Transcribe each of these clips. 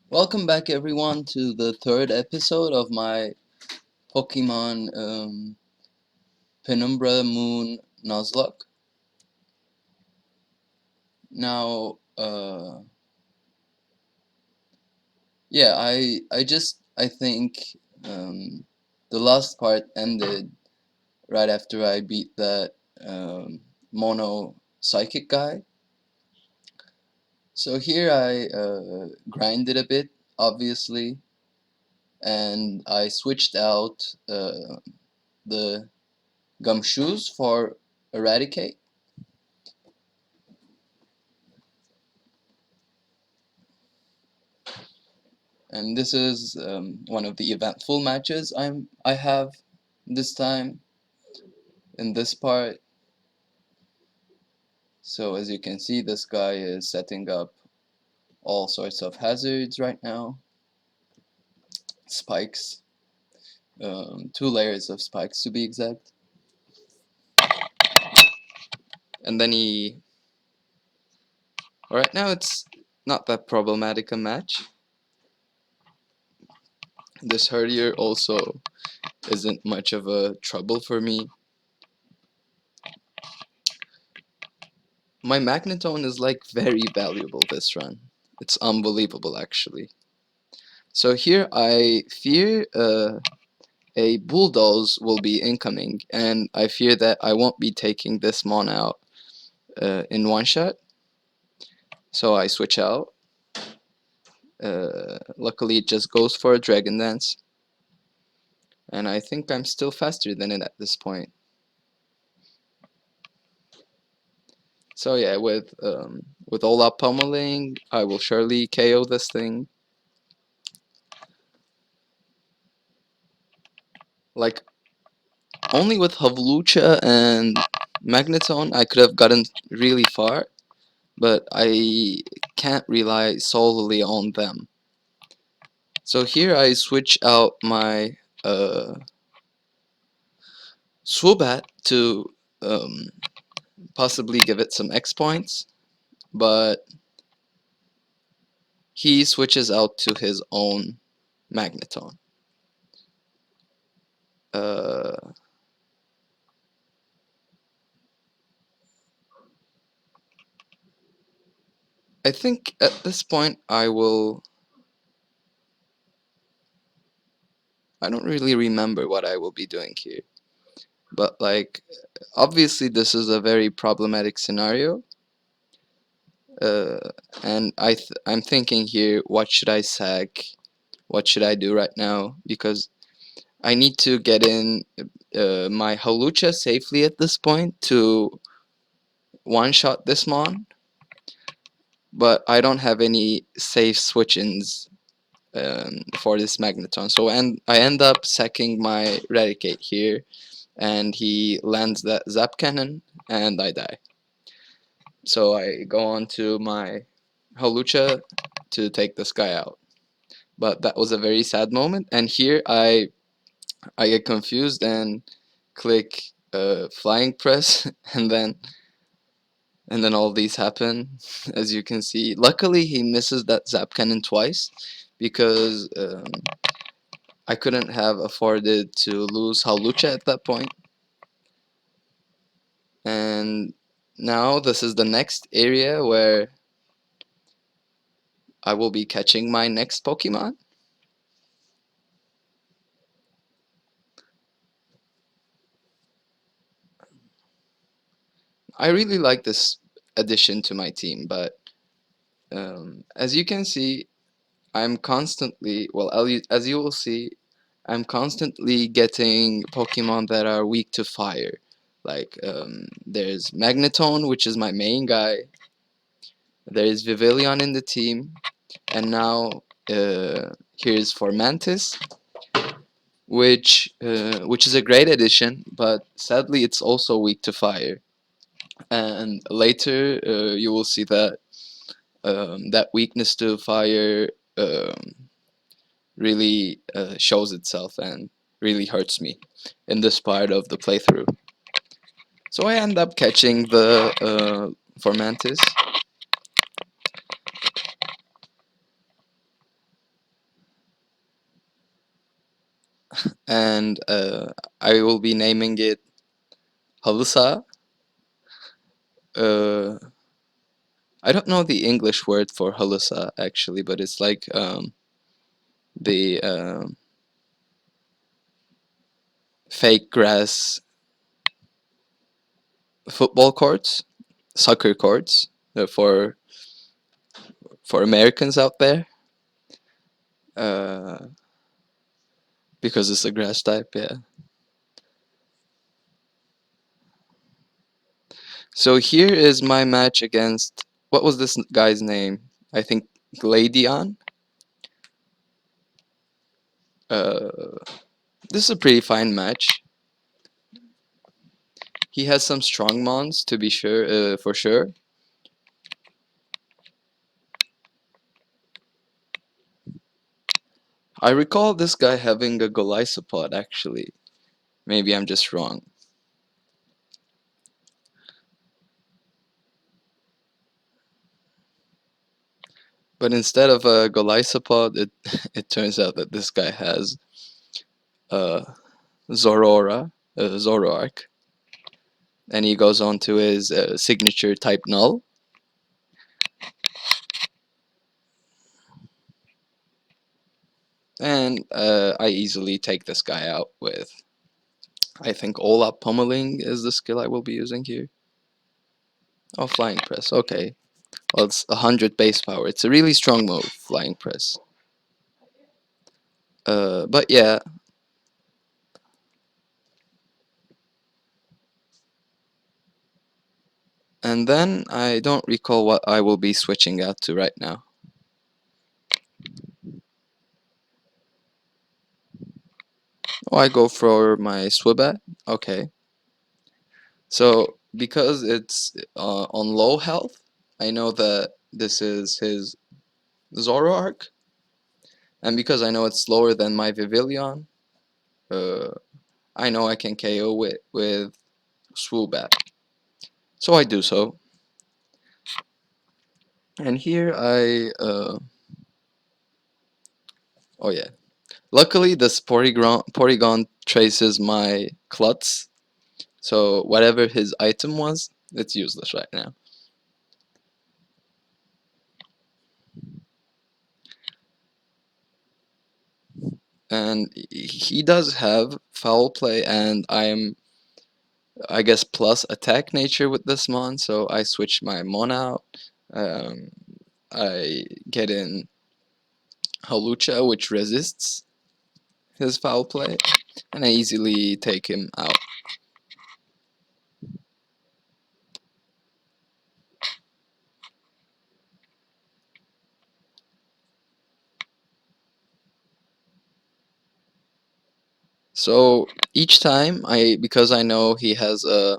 Welcome back everyone to the third episode of my Pokemon Penumbra Moon Nuzlocke. Now, yeah, I think the last part ended right after I beat that mono psychic guy. So here I grinded a bit, obviously, and I switched out the gumshoes for Eradicate. And this is one of the eventful matches I have this time in this part. So as you can see, this guy is setting up all sorts of hazards right now. Spikes, 2 layers of spikes to be exact. And then right now it's not that problematic a match. This Herdier also isn't much of a trouble for me. My Magneton is like very valuable this run. It's unbelievable actually. So here I fear a bulldoze will be incoming, and I fear that I won't be taking this mon out in one shot. So I switch out. Luckily it just goes for a Dragon Dance, and I think I'm still faster than it at this point. So yeah, with all up pummeling, I will surely KO this thing. Like, only with Havlucha and Magneton I could have gotten really far, but I can't rely solely on them. So here I switch out my Swoobat to possibly give it some X points, but he switches out to his own Magneton. Uh, I think at this point I don't really remember what I will be doing here. But like, obviously this is a very problematic scenario. Uh, and I'm thinking here, what should I sack? What should I do right now? Because I need to get in my Halucha safely at this point to one-shot this mon, but I don't have any safe switch-ins for this Magneton. So I end up sacking my Raticate here, and he lands that Zap Cannon, and I die. So I go on to my Halucha to take this guy out. But that was a very sad moment, and here I get confused and click flying press, and then all these happen, as you can see. Luckily, he misses that Zap Cannon twice, because I couldn't have afforded to lose Halucha at that point. And now this is the next area where I will be catching my next Pokemon. I really like this addition to my team, but as you can see, I'm constantly, well, as you will see, I'm constantly getting Pokemon that are weak to fire. Like, there's Magneton, which is my main guy. There is Vivillon in the team. And now, here's Formantis, which is a great addition, but sadly it's also weak to fire. And later, you will see that that weakness to fire really shows itself and really hurts me in this part of the playthrough. So I end up catching the Formantis. and I will be naming it Halusa. Uh, I don't know the English word for Halusa actually, but it's like the fake grass football courts, soccer courts for Americans out there. Uh, because it's a grass type, yeah. So here is my match against, what was this guy's name? I think Gladion. Uh, this is a pretty fine match. He has some strong mons to be sure, for sure. I recall this guy having a Golisopod actually. Maybe I'm just wrong. But instead of a Golisopod, it it turns out that this guy has uh, Zoroark, and he goes on to his signature type Null. And I easily take this guy out with, I think, all up pummeling is the skill I will be using here. Oh, flying press, okay. Well, it's 100 base power. It's a really strong move, flying press. But yeah. And then I don't recall what I will be switching out to right now. Oh, I go for my Swibat. Okay. So because it's on low health, I know that this is his Zoroark. And because I know it's slower than my Vivillon, uh, I know I can KO with Swoobat. So I do so. And here oh yeah. Luckily this Porygon traces my Klutz, so whatever his item was, it's useless right now. And he does have foul play, and I'm, I guess, plus attack nature with this mon, so I switch my mon out. Um, I get in Hawlucha, which resists his foul play, and I easily take him out. So each time, because I know he has a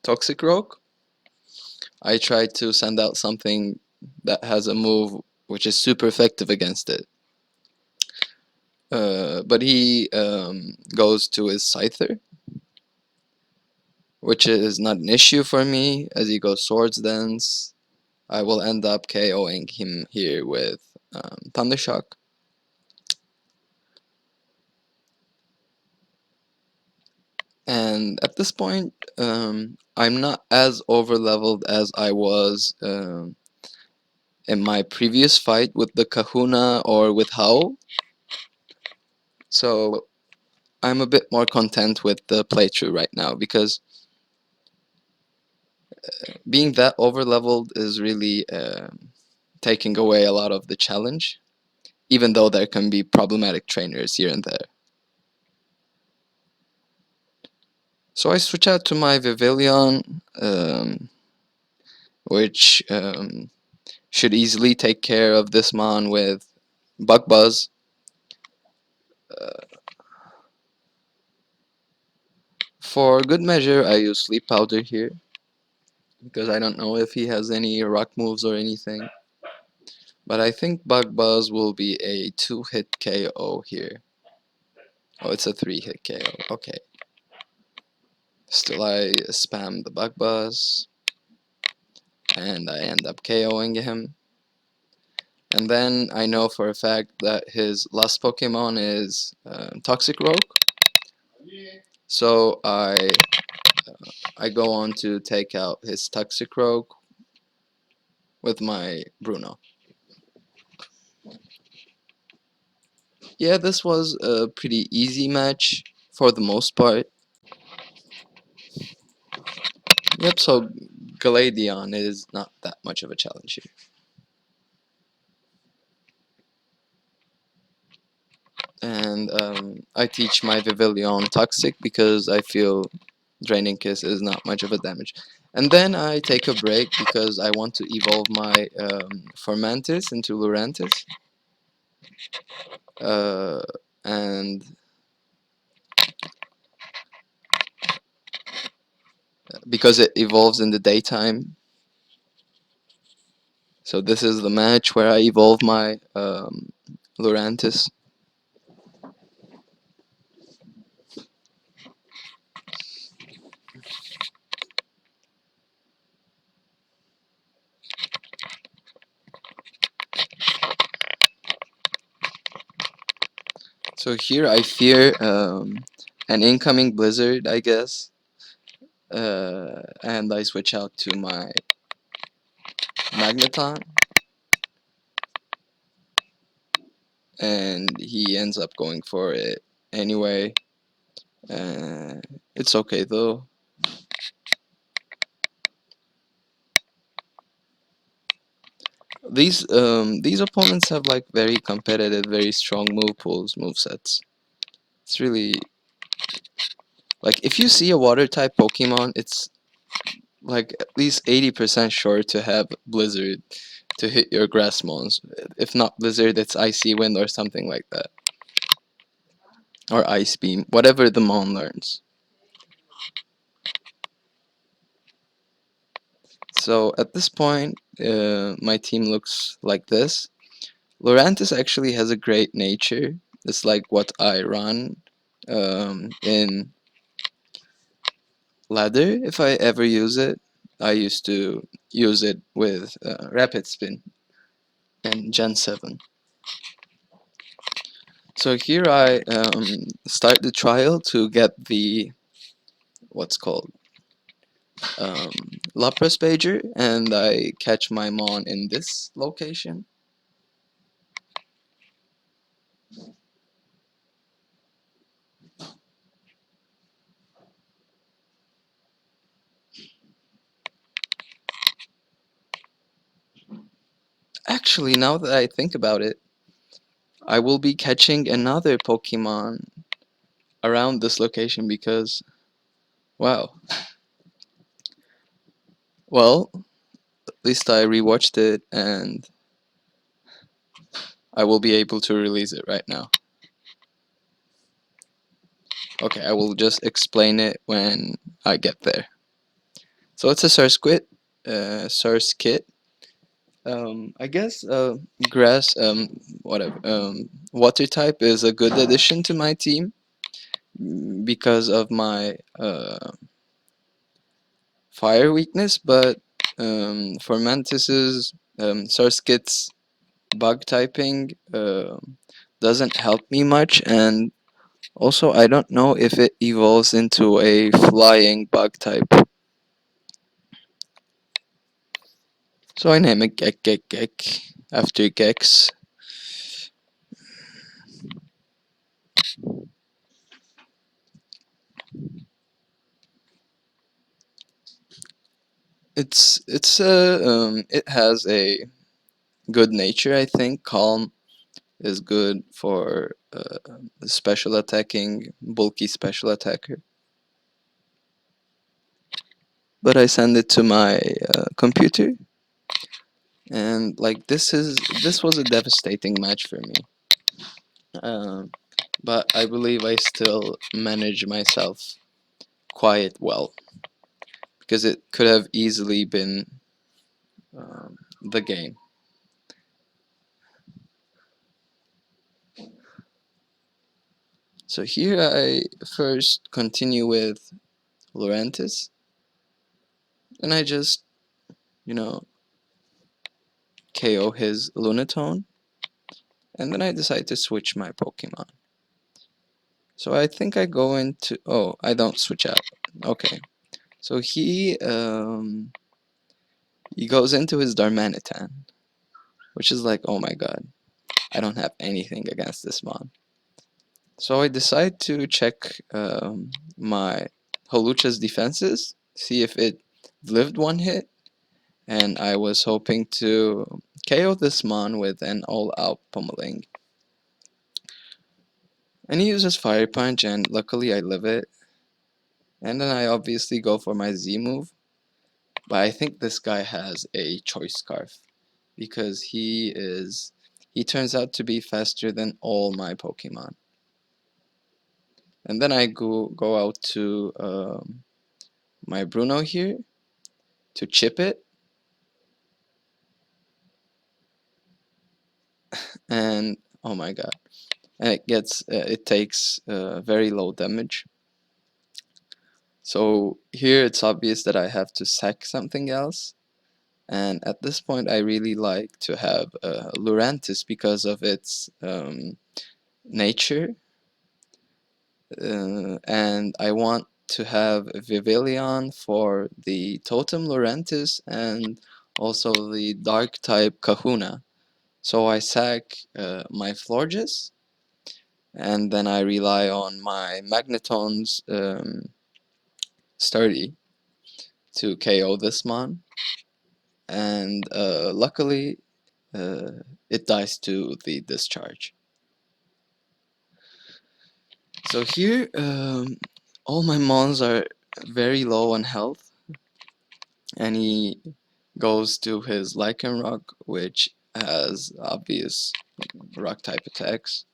Toxic Rogue, I try to send out something that has a move which is super effective against it. But he goes to his Scyther, which is not an issue for me, as he goes Swords Dance. I will end up KOing him here with Thundershock. And at this point, I'm not as over leveled as I was in my previous fight with the Kahuna or with Howl. So I'm a bit more content with the playthrough right now, because being that over leveled is really taking away a lot of the challenge, even though there can be problematic trainers here and there. So I switch out to my Vivillon, which should easily take care of this mon with Bug Buzz. For good measure, I use Sleep Powder here, because I don't know if he has any rock moves or anything. But I think Bug Buzz will be a 2-hit KO here. Oh, it's a 3-hit KO. Okay. Still, I spam the Bug Buzz, and I end up KOing him. And then I know for a fact that his last Pokemon is Toxic Rogue. So I go on to take out his Toxic Rogue with my Bruno. Yeah, this was a pretty easy match for the most part. Yep, so Galadion is not that much of a challenge here. And I teach my Vivillon Toxic because I feel Draining Kiss is not much of a damage. And then I take a break because I want to evolve my Formantis into Lurantis. And because it evolves in the daytime. So this is the match where I evolve my Lurantis. So here I fear an incoming blizzard, I guess. And I switch out to my Magneton. And he ends up going for it anyway. It's okay though. These opponents have like very competitive, very strong move pools, move sets. It's really like if you see a water type Pokemon, it's like at least 80% sure to have Blizzard to hit your grass mons. If not Blizzard, it's Icy Wind or something like that. Or Ice Beam, whatever the mon learns. So at this point, my team looks like this. Lurantis actually has a great nature. It's like what I run in ladder if I ever use it. I used to use it with Rapid Spin and Gen 7. So here I start the trial to get the what's called um, Lapras Pager, and I catch my Mon in this location. Actually, now that I think about it, I will be catching another Pokemon around this location because, wow. Well, at least I rewatched it and I will be able to release it right now. Okay, I will just explain it when I get there. So it's a source kit. I guess grass, whatever, water type is a good addition to my team because of my fire weakness, but for Mantis's source kit's bug typing doesn't help me much, and also I don't know if it evolves into a flying bug type. So I name it Gek after Gex. It has a good nature, I think. Calm is good for special attacking, bulky special attacker. But I send it to my computer, and like this was a devastating match for me. Um, but I believe I still manage myself quite well because it could have easily been the game. So here I first continue with Lurantis, and I just, you know, KO his Lunatone, and then I decide to switch my Pokemon. So I think I go into... oh, I don't switch out. Okay. So he goes into his Darmanitan, which is like, oh my god, I don't have anything against this mon. So I decide to check my Holucha's defenses, see if it lived one hit, and I was hoping to KO this mon with an all-out pummeling. And he uses Fire Punch, and luckily I live it. And then I obviously go for my Z move, but I think this guy has a Choice Scarf, because he turns out to be faster than all my Pokemon. And then I go out to my Bruno here to chip it, and oh my god, and it takes very low damage. So here it's obvious that I have to sack something else, and at this point I really like to have Lurantis because of its nature, and I want to have Vivillon for the Totem Lurantis and also the Dark type Kahuna. So I sack my Florges, and then I rely on my Magneton's Sturdy to KO this mon, and luckily it dies to the discharge. So here all my mons are very low on health, and he goes to his Lycanroc, which has obvious rock type attacks.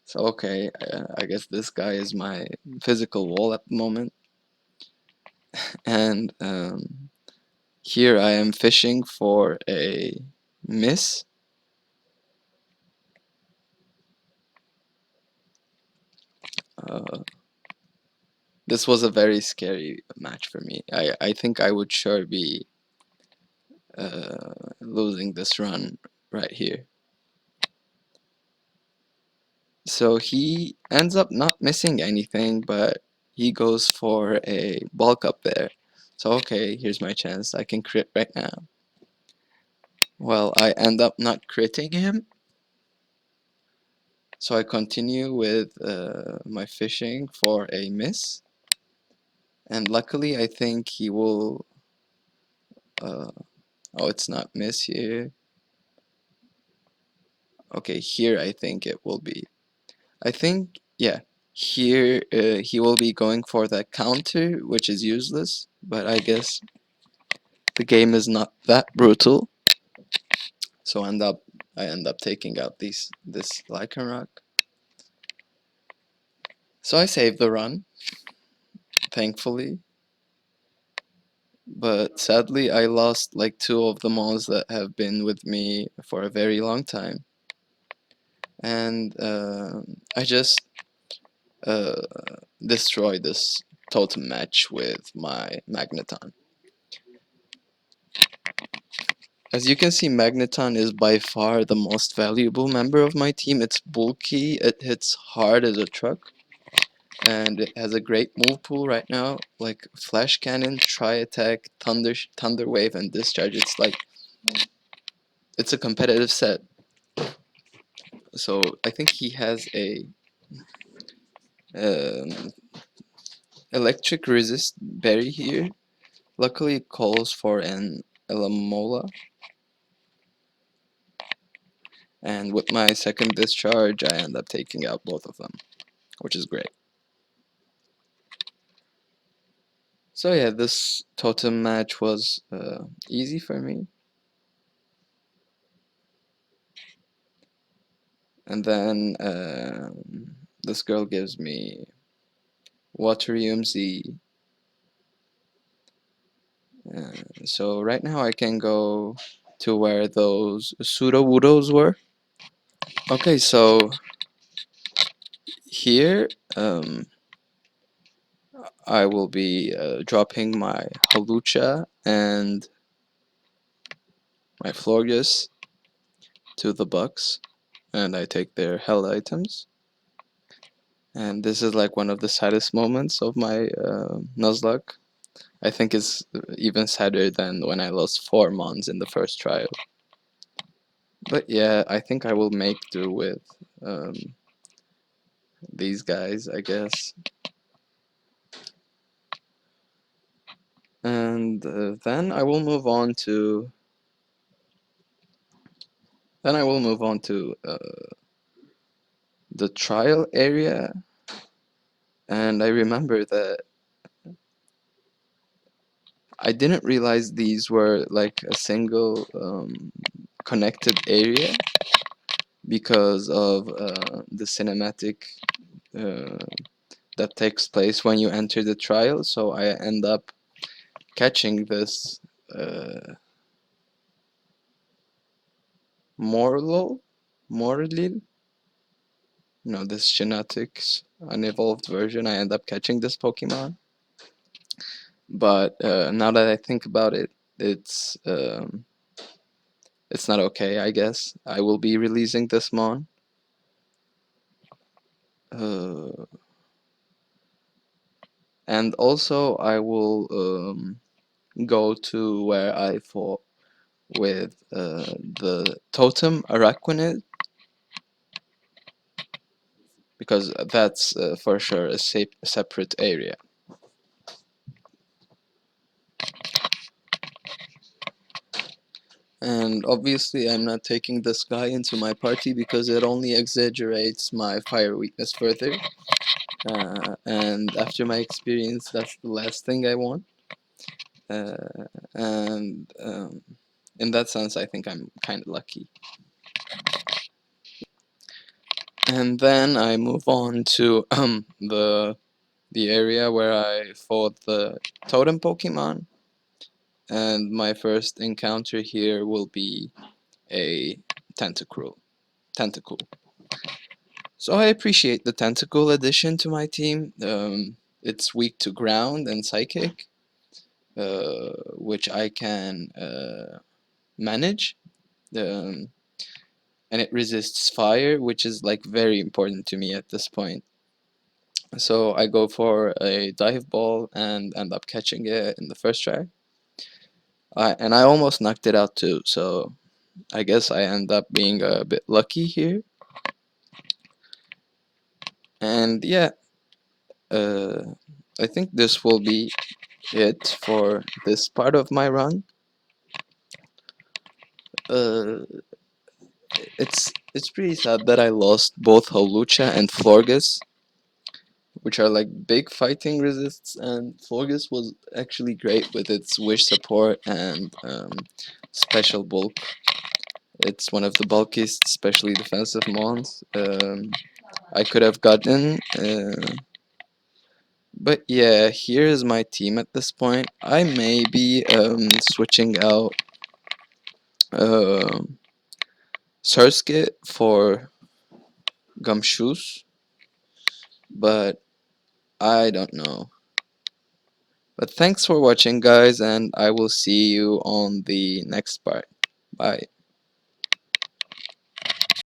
So okay, I guess this guy is my physical wall at the moment. And here I am fishing for a miss. This was a very scary match for me. I think I would sure be losing this run right here. So he ends up not missing anything, but he goes for a bulk up there. So okay, here's my chance. I can crit right now. Well, I end up not critting him. So I continue with my fishing for a miss. And luckily I think he will... oh, it's not miss here. Okay, here I think it will be. I think, yeah, here he will be going for that counter, which is useless, but I guess the game is not that brutal. So I end up taking out this Lycanroc. So I saved the run, thankfully. But sadly I lost like 2 of the mons that have been with me for a very long time. And I just destroy this totem match with my Magneton. As you can see, Magneton is by far the most valuable member of my team. It's bulky, it hits hard as a truck, and it has a great move pool right now, like Flash Cannon, Tri-Attack, Thunder Wave, and Discharge. It's a competitive set. So I think he has a um, electric resist berry here. Luckily it calls for an Elamola, and with my second discharge I end up taking out both of them, which is great. So yeah, this totem match was easy for me. And then this girl gives me Waterium Z. So right now I can go to where those Sudowoodos were. Okay, so here I will be dropping my Hawlucha and my Florges to the Bucks, and I take their held items. And this is like one of the saddest moments of my Nuzlocke. I think it's even sadder than when I lost 4 Mons in the first trial. But yeah, I think I will make do with um, these guys, I guess. And then I will move on to the trial area. And I remember that I didn't realize these were like a single connected area because of the cinematic uh, that takes place when you enter the trial. So I end up catching this Morlul, Morlil. No, this genetics unevolved version. I end up catching this Pokemon. But now that I think about it, it's not okay. I guess I will be releasing this Mon. Uh, and also I will go to where I fought with the totem Araquanid, because that's for sure a separate area. And obviously I'm not taking this guy into my party because it only exaggerates my fire weakness further. And after my experience, that's the last thing I want. And in that sense, I think I'm kind of lucky. And then I move on to the area where I fought the totem Pokemon. And my first encounter here will be a Tentacle. So I appreciate the Tentacle addition to my team. It's weak to ground and psychic, which I can manage. Um, and it resists fire, which is like very important to me at this point. So I go for a dive ball and end up catching it in the first try. And I almost knocked it out too, so I guess I end up being a bit lucky here. And yeah, I think this will be it for this part of my run. Uh, it's pretty sad that I lost both Holucha and Florges, which are like big fighting resists, and Florges was actually great with its wish support and special bulk. It's one of the bulkiest, especially defensive mons I could have gotten. But yeah, here is my team at this point. I may be switching out Surskit for Gumshoes, but I don't know. But thanks for watching, guys, and I will see you on the next part. Bye.